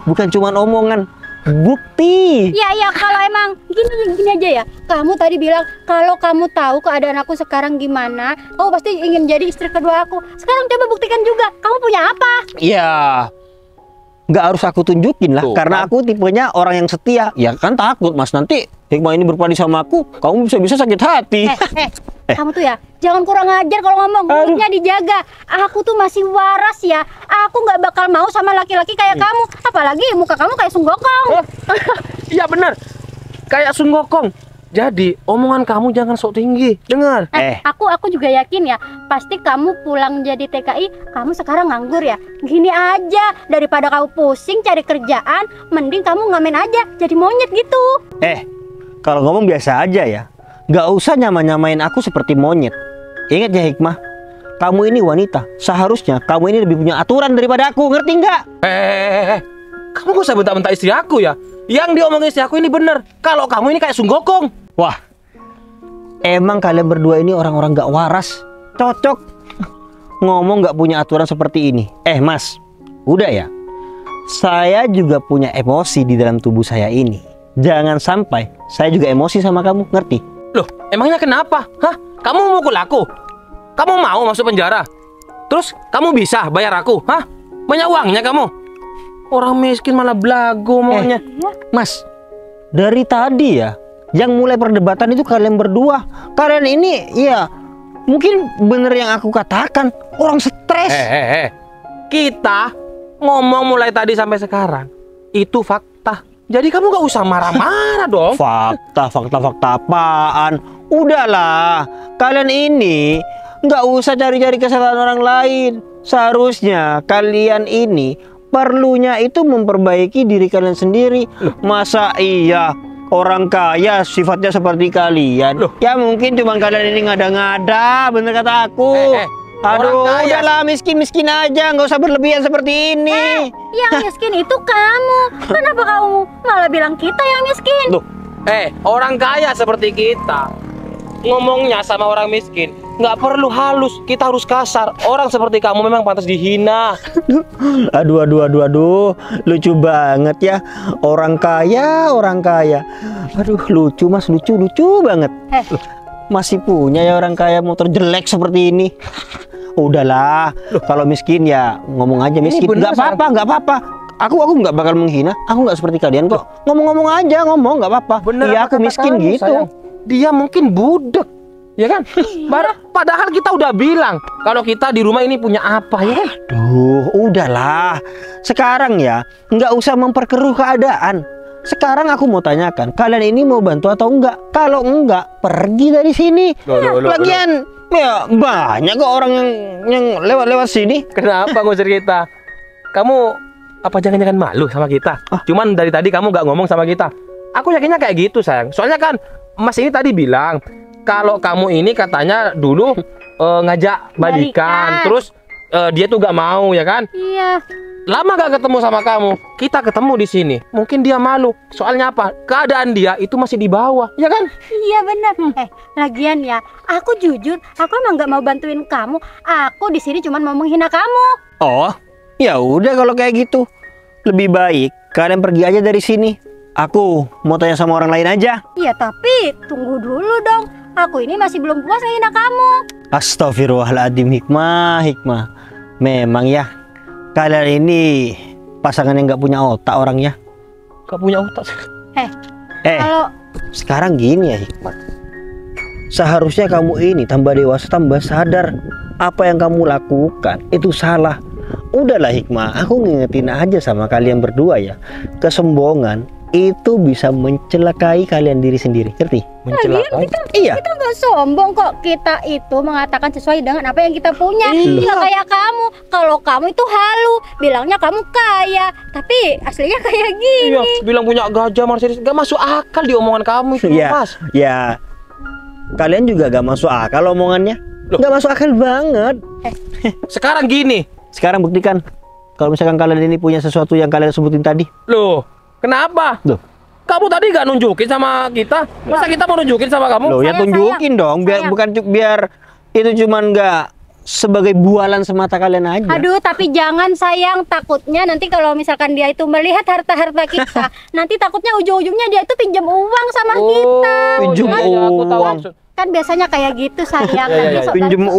S6: bukan cuma omongan. Bukti.
S3: Ya kalau emang gini aja ya. Kamu tadi bilang kalau kamu tahu keadaan aku sekarang gimana, kamu pasti ingin jadi istri kedua aku. Sekarang coba buktikan juga. Kamu punya apa?
S6: Ya, nggak harus aku tunjukin lah,
S2: Tuh,
S6: karena
S2: kan?
S6: aku tipenya orang yang setia. Ya kan takut Mas nanti Hikmah ini berpadi sama aku, kamu bisa sakit hati.
S3: Kamu tuh ya, jangan kurang ajar kalau ngomong. Mulutnya dijaga. Aku tuh masih waras ya. Aku nggak bakal mau sama laki-laki kayak kamu. Apalagi muka kamu kayak sunggokong.
S2: Iya benar. Kayak Sun Gokong. Jadi omongan kamu jangan sok tinggi. Dengar.
S3: Aku juga yakin ya, pasti kamu pulang jadi TKI, kamu sekarang nganggur ya. Gini aja, daripada kamu pusing cari kerjaan, mending kamu ngamen aja, jadi monyet gitu.
S6: Kalau ngomong biasa aja ya, nggak usah nyamain aku seperti monyet. Ingat ya Hikmah, kamu ini wanita, seharusnya kamu ini lebih punya aturan daripada aku, ngerti nggak?
S2: Kamu gak usah bentak-bentak istri aku ya. Yang diomongin istri aku ini bener. Kalau kamu ini kayak Sun Gokong.
S6: Wah, emang kalian berdua ini orang-orang gak waras. Cocok ngomong gak punya aturan seperti ini. Mas, udah ya. Saya juga punya emosi di dalam tubuh saya ini. Jangan sampai saya juga emosi sama kamu, ngerti?
S2: Loh, emangnya kenapa? Hah? Kamu mau mukul aku? Kamu mau masuk penjara? Terus kamu bisa bayar aku? Hah? Banyak uangnya kamu? Orang miskin malah belagu maunya.
S6: Mas, dari tadi ya, yang mulai perdebatan itu kalian berdua. Kalian ini, ya mungkin bener yang aku katakan, orang stres.
S2: Kita ngomong mulai tadi sampai sekarang itu fakta. Jadi kamu gak usah marah-marah dong.
S6: Fakta apaan? Udahlah, kalian ini nggak usah cari-cari kesalahan orang lain. Seharusnya kalian ini perlunya itu memperbaiki diri kalian sendiri. Masa iya orang kaya sifatnya seperti kalian? Ya mungkin cuma kalian ini ngada-ngada, bener kata aku. Aduh, udahlah miskin-miskin aja, nggak usah berlebihan seperti ini.
S3: Yang miskin itu kamu. Kenapa kamu malah bilang kita yang miskin?
S2: Loh, orang kaya seperti kita ngomongnya sama orang miskin nggak perlu halus, kita harus kasar. Orang seperti kamu memang pantas dihina.
S6: Aduh, lucu banget ya. Orang kaya. Aduh, lucu Mas, lucu banget. Masih punya ya orang kaya motor jelek seperti ini. Udahlah, kalau miskin ya ngomong aja miskin. Nggak apa-apa. Aku nggak bakal menghina. Aku nggak seperti kalian kok. Ngomong aja, nggak apa-apa. Iya, aku miskin kamu, gitu. Sayang.
S2: Dia mungkin budek, ya kan? Padahal kita udah bilang kalau kita di rumah ini punya apa, ya kan?
S6: Udahlah. Sekarang ya nggak usah memperkeruh keadaan. Sekarang aku mau tanyakan, kalian ini mau bantu atau enggak? Kalau enggak, pergi dari sini. Lagian ya banyak kok orang yang lewat sini.
S2: Kenapa ngusir kita? Kamu apa jangan-jangan malu sama kita? Cuman dari tadi kamu nggak ngomong sama kita. Aku yakinnya kayak gitu sayang. Soalnya kan Mas ini tadi bilang kalau kamu ini katanya dulu ngajak balikan, terus dia tuh gak mau, ya kan?
S3: Iya.
S2: Lama gak ketemu sama kamu, kita ketemu di sini. Mungkin dia malu. Soalnya apa? Keadaan dia itu masih di bawah, ya kan?
S3: Iya benar. Lagian ya, aku jujur, aku emang gak mau bantuin kamu. Aku di sini cuma mau menghina kamu.
S6: Oh, ya udah kalau kayak gitu. Lebih baik kalian pergi aja dari sini. Aku mau tanya sama orang lain aja.
S3: Iya, tapi tunggu dulu dong. Aku ini masih belum puas menghina kamu.
S6: Astagfirullahaladzim, Hikmah. Memang ya, kalian ini pasangan yang nggak punya otak orangnya.
S2: Gak punya otak.
S3: Kalau
S6: sekarang gini ya Hikmah. Seharusnya kamu ini tambah dewasa, tambah sadar. Apa yang kamu lakukan itu salah. Udahlah Hikmah, aku ngingetin aja sama kalian berdua ya. Kesombongan itu bisa mencelakai kalian diri sendiri, ngerti?
S2: Mencelakai?
S6: Iya.
S3: Kita nggak sombong kok. Kita itu mengatakan sesuai dengan apa yang kita punya. Nggak kayak kamu. Kalau kamu itu halu, bilangnya kamu kaya, tapi aslinya kayak gini.
S2: Iya, bilang punya gajah Mercedes. Gak masuk akal di omongan kamu itu, Mas.
S6: Ya, kalian juga gak masuk akal omongannya. Gak masuk akal banget.
S2: Sekarang gini.
S6: Sekarang buktikan kalau misalkan kalian ini punya sesuatu yang kalian sebutin tadi.
S2: Loh, kenapa?
S6: Loh,
S2: kamu tadi gak nunjukin sama kita? Masa kita mau nunjukin sama kamu?
S6: Loh, ya tunjukin dong, biar bukan biar itu cuman nggak sebagai bualan semata kalian aja.
S3: Aduh, tapi jangan sayang, takutnya nanti kalau misalkan dia itu melihat harta-harta kita, nanti takutnya ujung-ujungnya dia itu pinjam uang sama kita.
S6: Pinjam
S3: Kan-
S6: uang.
S3: Kan biasanya kayak gitu sayang. Nanti sok
S6: Pinjam
S3: baik-baik.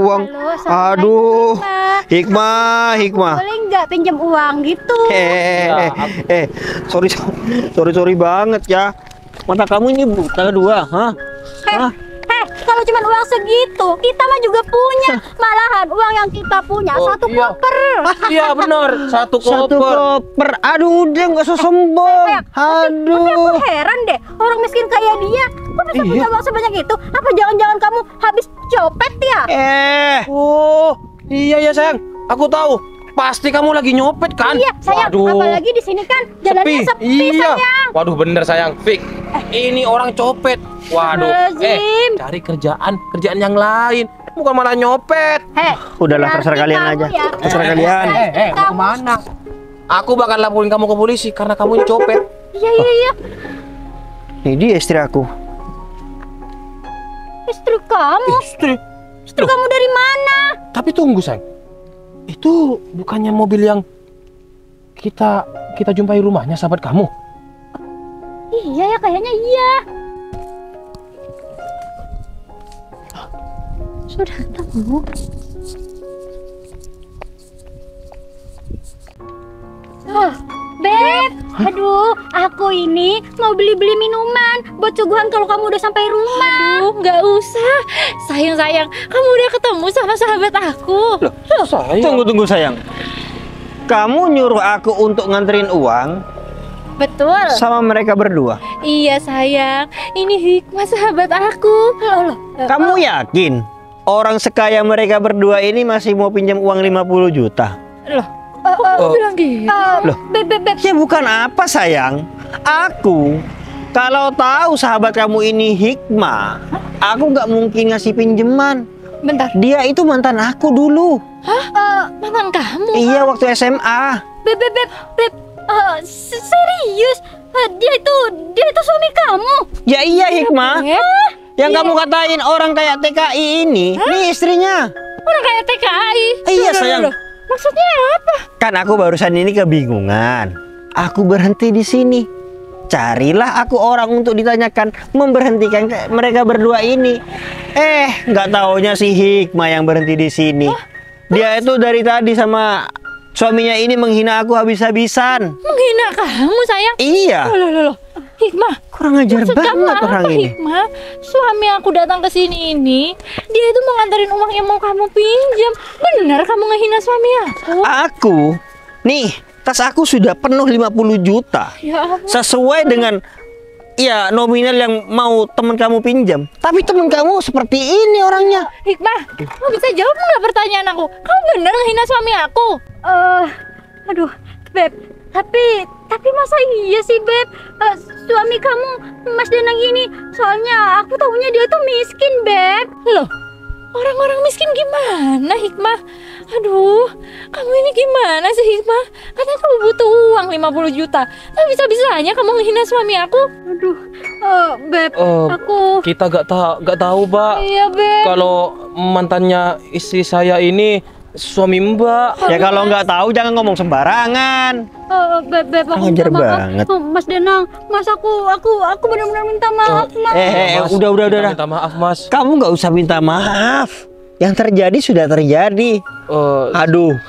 S6: uang.
S3: Halo, sok baik
S6: Aduh.
S3: kita.
S6: Hikmah.
S3: Boleh nggak pinjam uang gitu?
S6: Sorry banget ya. Mata kamu ini buta dua, hah? Hah?
S3: Kalau cuma uang segitu, kita mah juga punya. Malahan uang yang kita punya satu
S2: iya.
S3: koper.
S2: Iya benar, satu
S6: Satu
S2: koper.
S6: koper. Aduh, udah nggak usah sombong.
S3: Tapi aku heran deh, orang miskin kayak dia, kok bisa punya uang sebanyak itu? Apa jangan-jangan kamu habis copet ya?
S2: Oh, iya ya sayang. Aku tahu. Pasti kamu lagi nyopet kan?
S3: Iya, sayang.
S2: Waduh.
S3: Apalagi di sini kan jalannya sepi,
S2: Iya.
S3: sayang.
S2: Waduh bener sayang. Fik. Ini orang copet. Waduh.
S3: Astagfirullahaladzim.
S2: Cari kerjaan yang lain. Bukan malah nyopet.
S6: Udahlah,
S3: Berarti
S6: terserah kalian
S3: kamu
S6: aja.
S3: ya,
S6: Terserah kalian.
S2: Mau kemana? Aku bakal laporin kamu ke polisi karena kamu ini copet.
S3: Iya.
S6: Ini dia istri aku.
S3: Istri kamu? Istri kamu dari mana?
S2: Tapi tunggu sayang. Itu bukannya mobil yang kita jumpai rumahnya sahabat kamu?
S3: Iya ya, kayaknya iya. Sudah ketemu. Beb, aduh, aku ini mau beli-beli minuman buat suguhan kalau kamu udah sampai rumah.
S5: Aduh, nggak usah. Sayang, kamu udah ketemu sama sahabat aku.
S6: Tunggu sayang. Kamu nyuruh aku untuk nganterin uang
S3: Betul.
S6: sama mereka berdua.
S5: Iya sayang, ini Hikmah sahabat aku.
S3: Loh.
S6: Kamu yakin orang sekaya mereka berdua ini masih mau pinjam uang 50 juta?
S5: Kamu bilang gitu?
S6: Loh,
S3: Beb.
S6: ya bukan apa sayang. Aku kalau tahu sahabat kamu ini Hikmah, aku nggak mungkin ngasih pinjaman.
S3: Bentar.
S6: Dia itu mantan aku dulu.
S5: Mantan kamu?
S6: Iya, waktu SMA.
S3: Beb. Serius? Dia itu suami kamu?
S6: Ya iya Hikmah. Yang
S3: Iya.
S6: kamu katain orang kayak TKI ini istrinya.
S5: Orang kayak TKI?
S6: Iya sayang.
S5: Maksudnya apa?
S6: Kan aku barusan ini kebingungan. Aku berhenti di sini. Carilah aku orang untuk ditanyakan, memberhentikan mereka berdua ini. Nggak taunya si Hikmah yang berhenti di sini. Dia itu dari tadi sama suaminya ini menghina aku habis-habisan.
S5: Menghina kamu sayang?
S6: Iya.
S5: Loh. Hikmah,
S6: Kurang ajar
S5: maksud kamu
S6: banget orang
S5: apa,
S6: ini.
S5: Hikmah? Suami aku datang ke sini ini, dia itu mau nganterin uang yang mau kamu pinjam. Benar kamu ngehina suami aku?
S6: Nih, tas aku sudah penuh 50 juta.
S5: Ya ampun.
S6: Sesuai dengan ya nominal yang mau teman kamu pinjam. Tapi teman kamu seperti ini orangnya.
S5: Hikmah, kamu bisa jawab nggak pertanyaan aku? Kamu benar ngehina suami aku?
S3: Aduh, Beb. Tapi masa iya sih, Beb? Suami kamu, Mas Danang ini, soalnya aku tahunya dia tuh miskin, Beb.
S5: Loh, orang-orang miskin gimana, Hikmah? Aduh, kamu ini gimana sih, Hikmah? Katanya kamu butuh uang 50 juta. Tapi bisa-bisanya kamu ngehina suami aku?
S3: Aduh, Beb, aku...
S2: Kita gak tahu, Mbak.
S3: Iya, Beb.
S2: Kalau mantannya istri saya ini suami Mbak.
S6: Ya kalau nggak tahu jangan ngomong sembarangan.
S3: Beb, aku
S6: Ajar
S3: minta maaf.
S6: banget.
S3: Mas Danang, Mas aku benar-benar minta maaf, Mas.
S2: Mas,
S6: udah.
S2: Minta maaf, Mas.
S6: Kamu nggak usah minta maaf. Yang terjadi sudah terjadi. Aduh,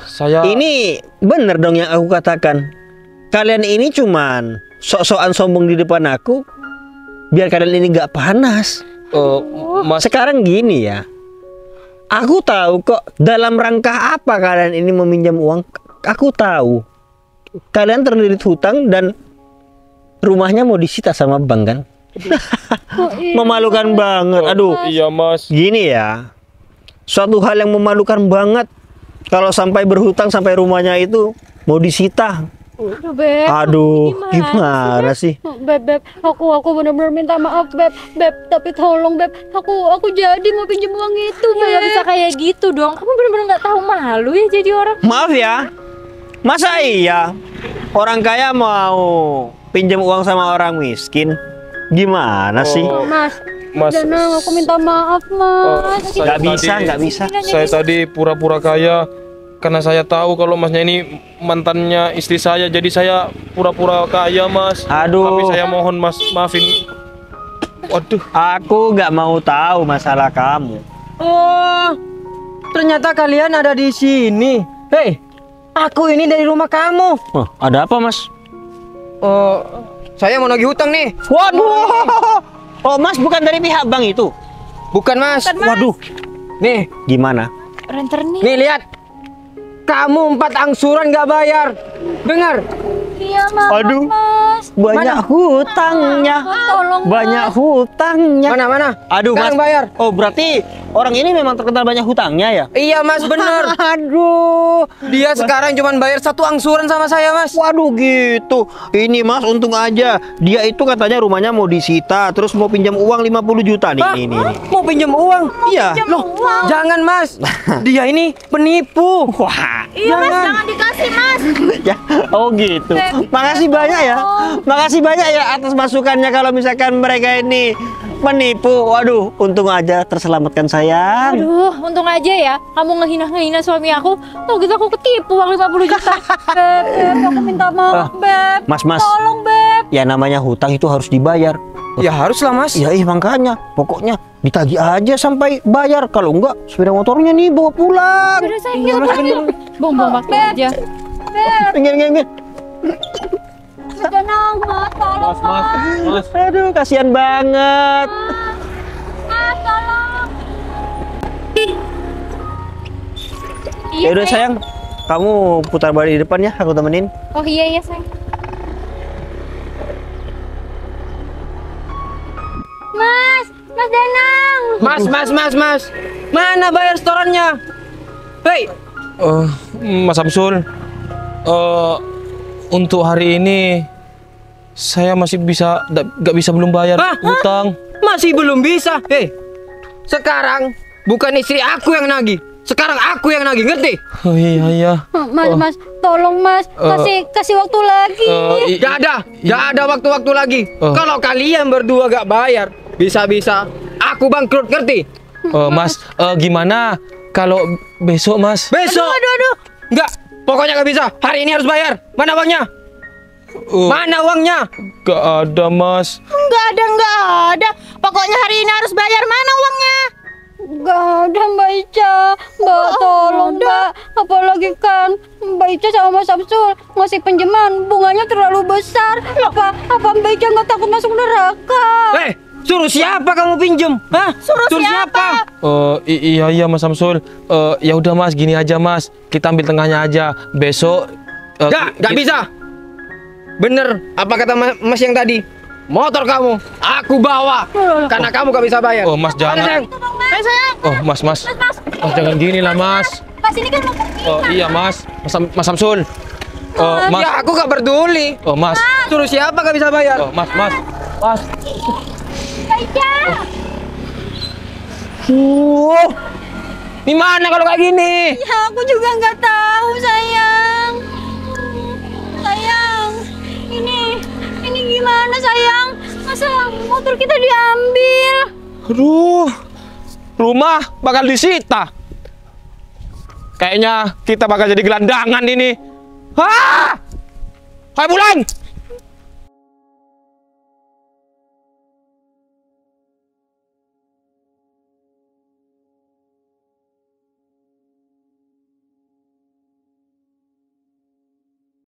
S6: ini bener dong yang aku katakan. Kalian ini cuman sok-sokan sombong di depan aku, biar kalian ini nggak panas.
S2: Mas,
S6: Sekarang gini ya, aku tahu kok dalam rangka apa kalian ini meminjam uang. Aku tahu kalian terlilit hutang dan rumahnya mau disita sama bank kan. Memalukan banget. Aduh,
S2: iya, Mas.
S6: gini ya, suatu hal yang memalukan banget kalau sampai berhutang sampai rumahnya itu mau disita.
S3: Beb.
S6: Aduh, gimana sih?
S3: Beb, aku benar-benar minta maaf, Beb. Tapi tolong, Beb. Aku jadi mau pinjam uang itu,
S5: Ya
S3: Beb.
S5: nggak bisa kayak gitu dong. Kamu benar-benar nggak tahu malu ya jadi orang.
S6: Maaf ya, masa iya orang kaya mau pinjam uang sama orang miskin? Gimana sih?
S3: Mas,
S2: Mas.
S3: Danang, aku minta maaf, Mas.
S6: Nggak bisa.
S2: Saya tadi pura-pura kaya karena saya tahu kalau Masnya ini mantannya istri saya, jadi saya pura-pura kaya, Mas.
S6: Aduh.
S2: Tapi saya mohon Mas, maafin. Waduh.
S6: Aku nggak mau tahu masalah kamu.
S7: Oh, ternyata kalian ada di sini. Hei, aku ini dari rumah kamu.
S6: Oh, ada apa, Mas?
S7: Oh, saya mau nagih hutang nih.
S6: Waduh. Oh, Mas bukan dari pihak bank itu?
S7: Bukan, Mas.
S6: Waduh.
S7: Nih,
S6: Gimana?
S5: Renter nih.
S7: nih lihat. Kamu 4 angsuran nggak bayar. Dengar.
S3: Iya, Mas.
S6: Aduh.
S3: Mas.
S6: Banyak hutangnya.
S3: Tolong,
S6: Banyak hutangnya.
S7: Mana?
S6: Aduh, Mas.
S7: Sekarang bayar.
S6: Oh, berarti orang ini memang terkenal banyak hutangnya ya?
S7: Iya, Mas, bener.
S6: Aduh.
S7: Dia sekarang cuma bayar 1 angsuran sama saya, Mas.
S6: Waduh, gitu. Ini, Mas, untung aja. Dia itu katanya rumahnya mau disita, terus mau pinjam uang 50 juta nih.
S7: Hah?
S6: Ini.
S7: Mau pinjam uang?
S6: Iya.
S7: Loh, jangan, Mas. Dia ini penipu.
S6: Wah.
S3: Iya, Mas, jangan dikasih, Mas.
S6: Ya, oh gitu. Makasih banyak ya. Makasih banyak ya atas masukannya kalau misalkan mereka ini menipu. Waduh, untung aja terselamatkan sayang.
S5: Aduh, untung aja ya kamu ngehina suami aku. Tuh gitu aku ketipu uang 50 juta.
S3: Beb, aku minta maaf, Beb.
S6: Mas.
S3: Tolong, Beb.
S6: Ya namanya hutang itu harus dibayar.
S7: Ya haruslah, Mas.
S6: Ya makanya. Pokoknya ditagih aja sampai bayar. Kalau enggak, sepeda motornya nih bawa pulang.
S5: Udah saya bong-bong pakai aja.
S6: Minggir.
S3: Danang, Mas, tolong, Mas.
S6: Aduh, kasihan banget.
S3: Mas, tolong.
S6: Ya udah sayang, kamu putar balik di depan ya, aku temenin.
S5: Oh iya sayang.
S3: Mas Danang.
S7: Mas. Mana bayar setorannya? Hei,
S2: Mas Samsul, untuk hari ini saya masih nggak bisa belum bayar
S7: Hah?
S2: hutang.
S7: masih belum bisa. Hei, sekarang bukan istri aku yang nagih. Sekarang aku yang nagih, ngerti?
S2: Oh iya.
S3: Mas, tolong, Mas. Kasih waktu lagi.
S7: Gak ada waktu-waktu lagi. Kalau kalian berdua gak bayar, bisa-bisa aku bangkrut, ngerti?
S2: Mas, gimana kalau besok, Mas?
S7: Besok.
S3: Aduh.
S7: Enggak, pokoknya gak bisa. Hari ini harus bayar. Mana uangnya? Mana uangnya?
S2: Gak ada, Mas.
S4: Nggak ada. Pokoknya hari ini harus bayar. Mana uangnya?
S3: Gak ada, Mbak Ica. Mbak, tolong, Mbak. Apalagi kan Mbak Ica sama Mas Samsul ngasih pinjaman, bunganya terlalu besar. Apa Mbak Ica nggak takut masuk neraka?
S7: Suruh siapa kamu pinjem? Hah? Suruh siapa?
S2: Iya Mas Samsul. Ya udah Mas, gini aja Mas. Kita ambil tengahnya aja. Besok
S7: Gak bisa. Bener apa kata Mas yang tadi? Motor kamu aku bawa karena kamu gak bisa bayar.
S2: Oh Mas, jangan. Oh Mas. Mas jangan gini lah Mas.
S3: Mas, ini kan mau pergi.
S2: Oh iya Mas. Mas Samsul. Mas.
S7: Ya aku gak peduli.
S2: Oh Mas.
S7: Suruh siapa gak bisa bayar?
S2: Oh Mas.
S3: Mbak Ica.
S7: Gimana kalau kayak gini?
S3: Ya, aku juga nggak tahu, sayang. Sayang, ini gimana, sayang? Masa motor kita diambil?
S2: Aduh. Rumah bakal disita. Kayaknya kita bakal jadi gelandangan ini. Hai bulan.